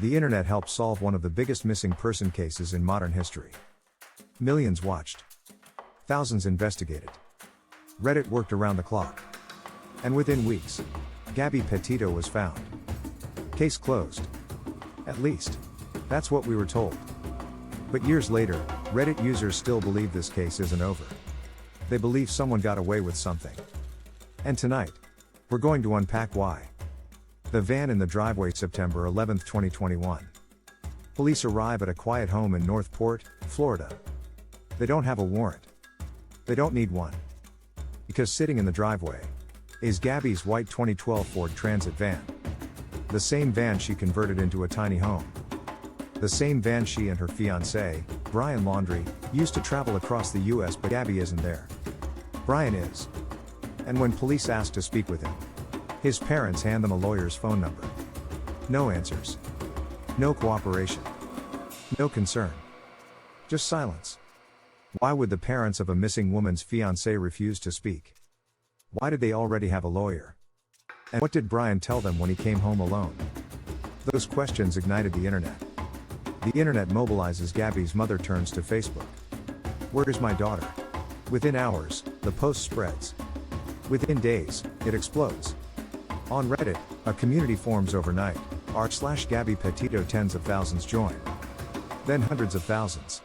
The internet helped solve one of the biggest missing person cases in modern history. Millions watched. Thousands investigated. Reddit worked around the clock. And within weeks, Gabby Petito was found. Case closed. At least, that's what we were told. But years later, Reddit users still believe this case isn't over. They believe someone got away with something. And tonight, we're going to unpack why. The van in the driveway, September 11, 2021. Police arrive at a quiet home in Northport, Florida. They don't have a warrant. They don't need one. Because sitting in the driveway is Gabby's white 2012 Ford Transit van. The same van she converted into a tiny home. The same van she and her fiancé, Brian Laundrie, used to travel across the US, but Gabby isn't there. Brian is. And when police ask to speak with him, his parents hand them a lawyer's phone number. No answers. No cooperation. No concern. Just silence. Why would the parents of a missing woman's fiancé refuse to speak? Why did they already have a lawyer? And what did Brian tell them when he came home alone? Those questions ignited the internet. The internet mobilizes. Gabby's mother turns to Facebook. Where is my daughter? Within hours, the post spreads. Within days, it explodes. On Reddit, a community forms overnight. r/Gabby Petito. Tens of thousands join. Then hundreds of thousands.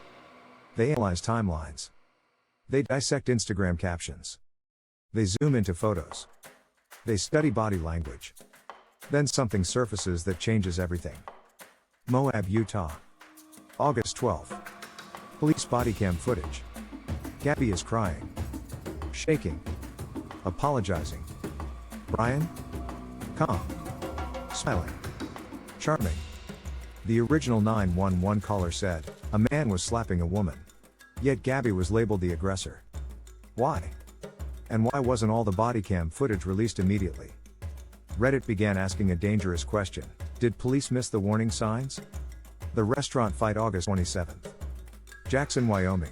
They analyze timelines. They dissect Instagram captions. They zoom into photos. They study body language. Then something surfaces that changes everything. Moab, Utah. August 12. Police body cam footage. Gabby is crying. Shaking. Apologizing. Brian? Calm. Smiling. Charming. The original 911 caller said, a man was slapping a woman. Yet Gabby was labeled the aggressor. Why? And why wasn't all the body cam footage released immediately? Reddit began asking a dangerous question. Did police miss the warning signs? The restaurant fight, August 27th. Jackson, Wyoming.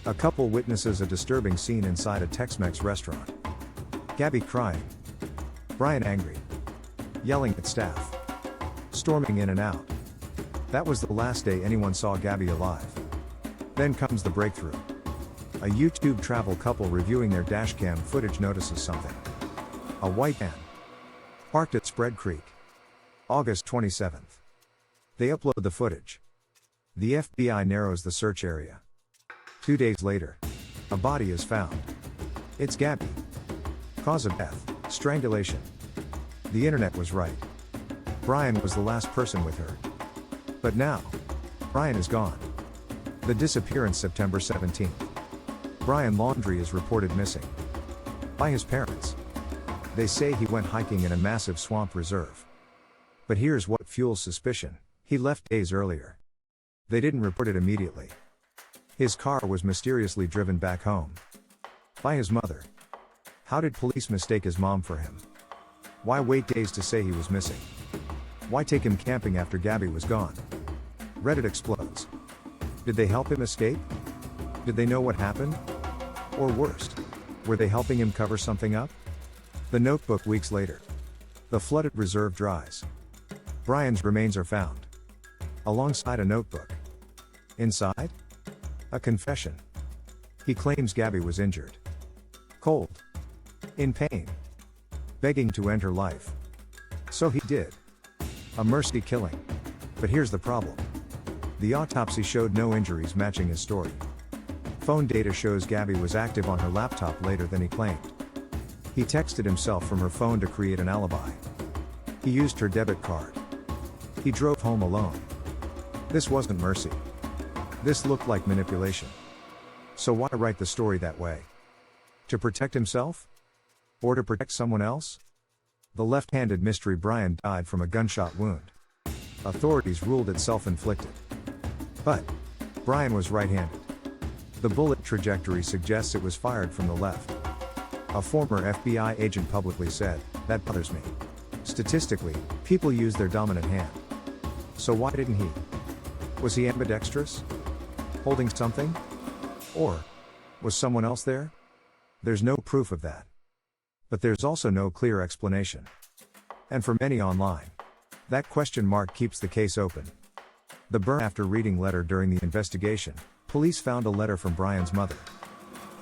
A couple witnesses a disturbing scene inside a Tex-Mex restaurant. Gabby crying. Brian angry. Yelling at staff. Storming in and out. That was the last day anyone saw Gabby alive. Then comes the breakthrough. A YouTube travel couple reviewing their dashcam footage notices something. A white van. Parked at Spread Creek. August 27th. They upload the footage. The FBI narrows the search area. 2 days later, a body is found. It's Gabby. Cause of death, strangulation. The internet was right. Brian was the last person with her. But now, Brian is gone. The disappearance, September 17th. Brian Laundrie is reported missing. By his parents. They say he went hiking in a massive swamp reserve. But here's what fuels suspicion. He left days earlier. They didn't report it immediately. His car was mysteriously driven back home. By his mother. How did police mistake his mom for him? Why wait days to say he was missing? Why take him camping after Gabby was gone? Reddit explodes. Did they help him escape? Did they know what happened? Or worst, were they helping him cover something up? The Notebook, weeks later. The flooded reserve dries. Brian's remains are found. Alongside a notebook. Inside? A confession. He claims Gabby was injured. Cold. In pain. Begging to end her life. So he did. A mercy killing. But here's the problem. The autopsy showed no injuries matching his story. Phone data shows Gabby was active on her laptop later than he claimed. He texted himself from her phone to create an alibi. He used her debit card. He drove home alone. This wasn't mercy. This looked like manipulation. So why write the story that way? To protect himself? Or to protect someone else? The left-handed mystery. Brian died from a gunshot wound. Authorities ruled it self-inflicted. But Brian was right-handed. The bullet trajectory suggests it was fired from the left. A former FBI agent publicly said, "That bothers me. Statistically, people use their dominant hand. So why didn't he? Was he ambidextrous? Holding something? Or was someone else there? There's no proof of that. But there's also no clear explanation. And for many online, That question mark keeps the case open. The burn after reading letter. During the investigation, police found a letter from Brian's mother.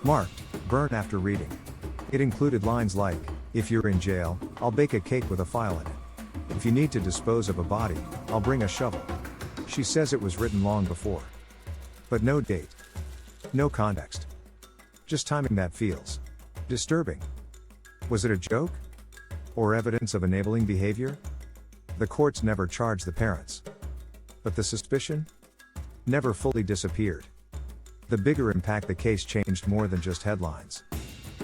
Marked, burn after reading. It included lines like, "If you're in jail, I'll bake a cake with a file in it. If you need to dispose of a body, I'll bring a shovel." She says it was written long before. But no date. No context. Just timing that feels disturbing. Was it a joke? Or evidence of enabling behavior? The courts never charged the parents. But the suspicion? Never fully disappeared. The bigger impact. The case changed more than just headlines.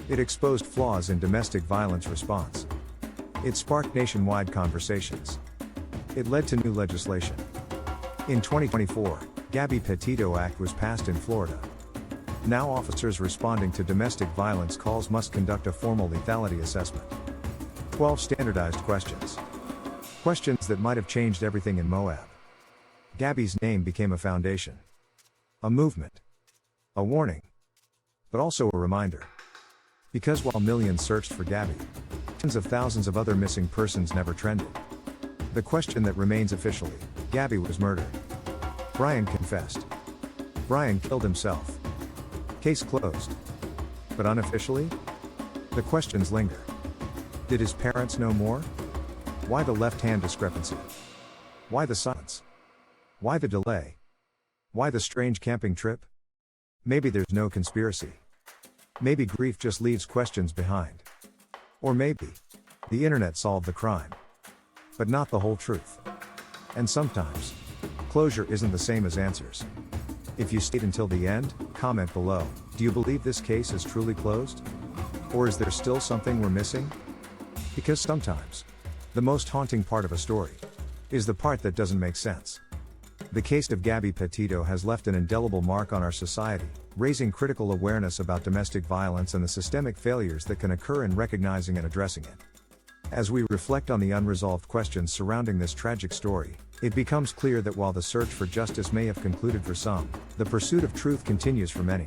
It exposed flaws in domestic violence response. It sparked nationwide conversations. It led to new legislation. In 2024, Gabby Petito Act was passed in Florida. Now officers responding to domestic violence calls must conduct a formal lethality assessment. 12 standardized questions. Questions that might have changed everything in Moab. Gabby's name became a foundation. A movement. A warning. But also a reminder. Because while millions searched for Gabby, tens of thousands of other missing persons never trended. The question that remains officially, Gabby was murdered. Brian confessed. Brian killed himself. Case closed. But unofficially? The questions linger. Did his parents know more? Why the left-hand discrepancy? Why the silence? Why the delay? Why the strange camping trip? Maybe there's no conspiracy. Maybe grief just leaves questions behind. Or maybe the internet solved the crime. But not the whole truth. And sometimes, closure isn't the same as answers. If you stayed until the end, comment below. Do you believe this case is truly closed? Or is there still something we're missing? Because sometimes, the most haunting part of a story is the part that doesn't make sense. The case of Gabby Petito has left an indelible mark on our society, raising critical awareness about domestic violence and the systemic failures that can occur in recognizing and addressing it. As we reflect on the unresolved questions surrounding this tragic story, it becomes clear that while the search for justice may have concluded for some, the pursuit of truth continues for many.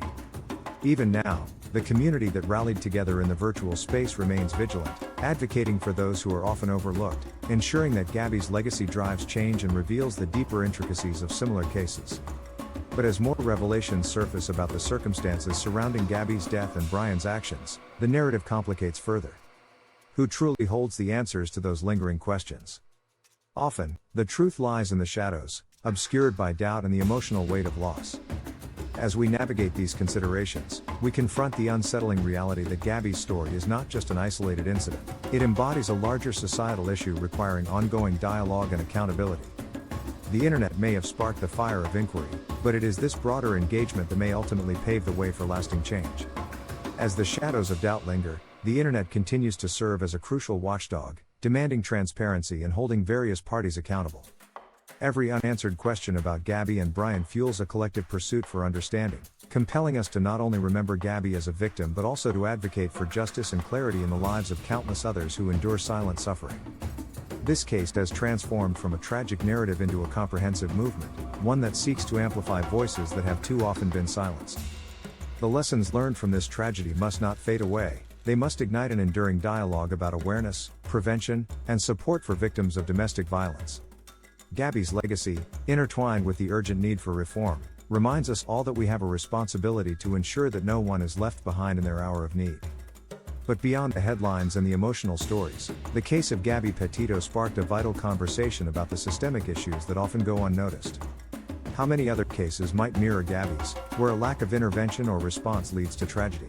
Even now, the community that rallied together in the virtual space remains vigilant, advocating for those who are often overlooked, ensuring that Gabby's legacy drives change and reveals the deeper intricacies of similar cases. But as more revelations surface about the circumstances surrounding Gabby's death and Brian's actions, the narrative complicates further. Who truly holds the answers to those lingering questions? Often, the truth lies in the shadows, obscured by doubt and the emotional weight of loss. As we navigate these considerations, we confront the unsettling reality that Gabby's story is not just an isolated incident. It embodies a larger societal issue requiring ongoing dialogue and accountability. The internet may have sparked the fire of inquiry, but it is this broader engagement that may ultimately pave the way for lasting change. As the shadows of doubt linger, the internet continues to serve as a crucial watchdog, demanding transparency and holding various parties accountable. Every unanswered question about Gabby and Brian fuels a collective pursuit for understanding, compelling us to not only remember Gabby as a victim but also to advocate for justice and clarity in the lives of countless others who endure silent suffering. This case has transformed from a tragic narrative into a comprehensive movement, one that seeks to amplify voices that have too often been silenced. The lessons learned from this tragedy must not fade away. They must ignite an enduring dialogue about awareness, prevention, and support for victims of domestic violence. Gabby's legacy, intertwined with the urgent need for reform, reminds us all that we have a responsibility to ensure that no one is left behind in their hour of need. But beyond the headlines and the emotional stories, the case of Gabby Petito sparked a vital conversation about the systemic issues that often go unnoticed. How many other cases might mirror Gabby's, where a lack of intervention or response leads to tragedy?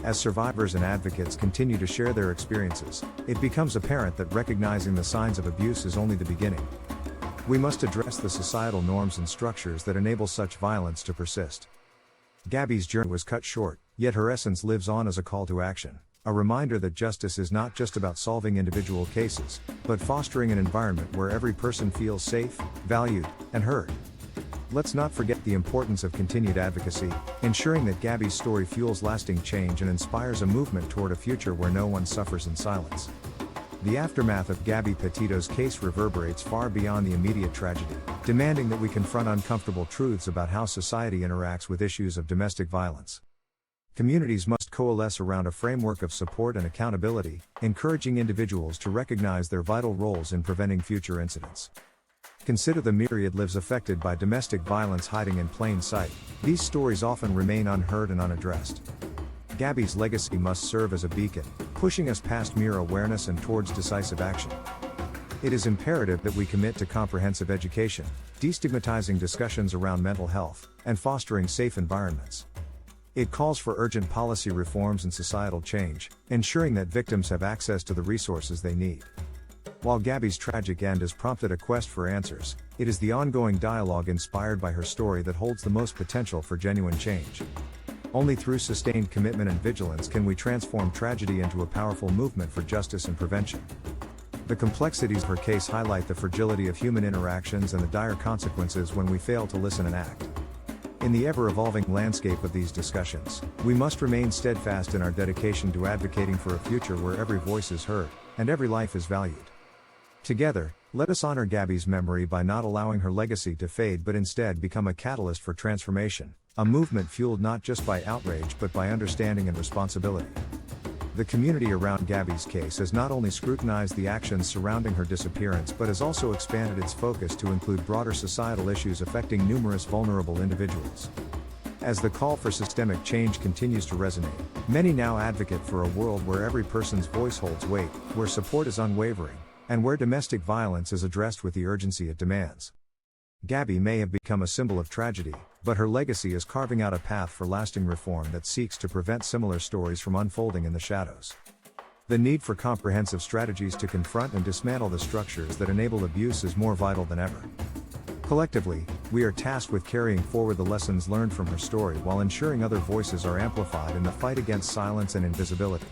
As survivors and advocates continue to share their experiences, it becomes apparent that recognizing the signs of abuse is only the beginning. We must address the societal norms and structures that enable such violence to persist. Gabby's journey was cut short, yet her essence lives on as a call to action, a reminder that justice is not just about solving individual cases, but fostering an environment where every person feels safe, valued, and heard. Let's not forget the importance of continued advocacy, ensuring that Gabby's story fuels lasting change and inspires a movement toward a future where no one suffers in silence. The aftermath of Gabby Petito's case reverberates far beyond the immediate tragedy, demanding that we confront uncomfortable truths about how society interacts with issues of domestic violence. Communities must coalesce around a framework of support and accountability, encouraging individuals to recognize their vital roles in preventing future incidents. Consider the myriad lives affected by domestic violence hiding in plain sight. These stories often remain unheard and unaddressed. Gabby's legacy must serve as a beacon, pushing us past mere awareness and towards decisive action. It is imperative that we commit to comprehensive education, destigmatizing discussions around mental health, and fostering safe environments. It calls for urgent policy reforms and societal change, ensuring that victims have access to the resources they need. While Gabby's tragic end has prompted a quest for answers, it is the ongoing dialogue inspired by her story that holds the most potential for genuine change. Only through sustained commitment and vigilance can we transform tragedy into a powerful movement for justice and prevention. The complexities of her case highlight the fragility of human interactions and the dire consequences when we fail to listen and act. In the ever-evolving landscape of these discussions, we must remain steadfast in our dedication to advocating for a future where every voice is heard, and every life is valued. Together, let us honor Gabby's memory by not allowing her legacy to fade but instead become a catalyst for transformation, a movement fueled not just by outrage but by understanding and responsibility. The community around Gabby's case has not only scrutinized the actions surrounding her disappearance but has also expanded its focus to include broader societal issues affecting numerous vulnerable individuals. As the call for systemic change continues to resonate, many now advocate for a world where every person's voice holds weight, where support is unwavering, and where domestic violence is addressed with the urgency it demands. Gabby may have become a symbol of tragedy, but her legacy is carving out a path for lasting reform that seeks to prevent similar stories from unfolding in the shadows. The need for comprehensive strategies to confront and dismantle the structures that enable abuse is more vital than ever. Collectively, we are tasked with carrying forward the lessons learned from her story while ensuring other voices are amplified in the fight against silence and invisibility.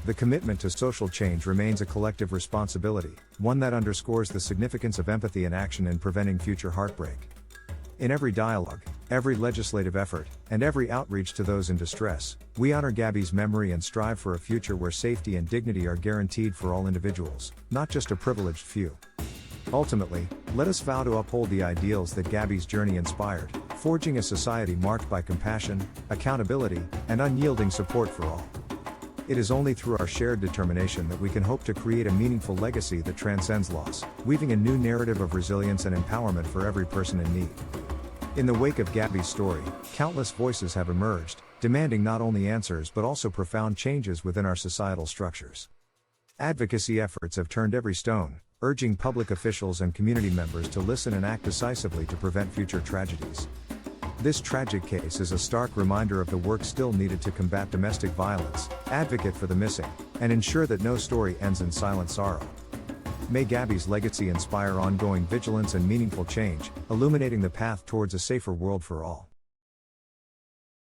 The commitment to social change remains a collective responsibility, one that underscores the significance of empathy and action in preventing future heartbreak. In every dialogue, every legislative effort, and every outreach to those in distress, we honor Gabby's memory and strive for a future where safety and dignity are guaranteed for all individuals, not just a privileged few. Ultimately, let us vow to uphold the ideals that Gabby's journey inspired, forging a society marked by compassion, accountability, and unyielding support for all. It is only through our shared determination that we can hope to create a meaningful legacy that transcends loss, weaving a new narrative of resilience and empowerment for every person in need. In the wake of Gabby's story, countless voices have emerged, demanding not only answers but also profound changes within our societal structures. Advocacy efforts have turned every stone, urging public officials and community members to listen and act decisively to prevent future tragedies. This tragic case is a stark reminder of the work still needed to combat domestic violence, advocate for the missing, and ensure that no story ends in silent sorrow. May Gabby's legacy inspire ongoing vigilance and meaningful change, illuminating the path towards a safer world for all.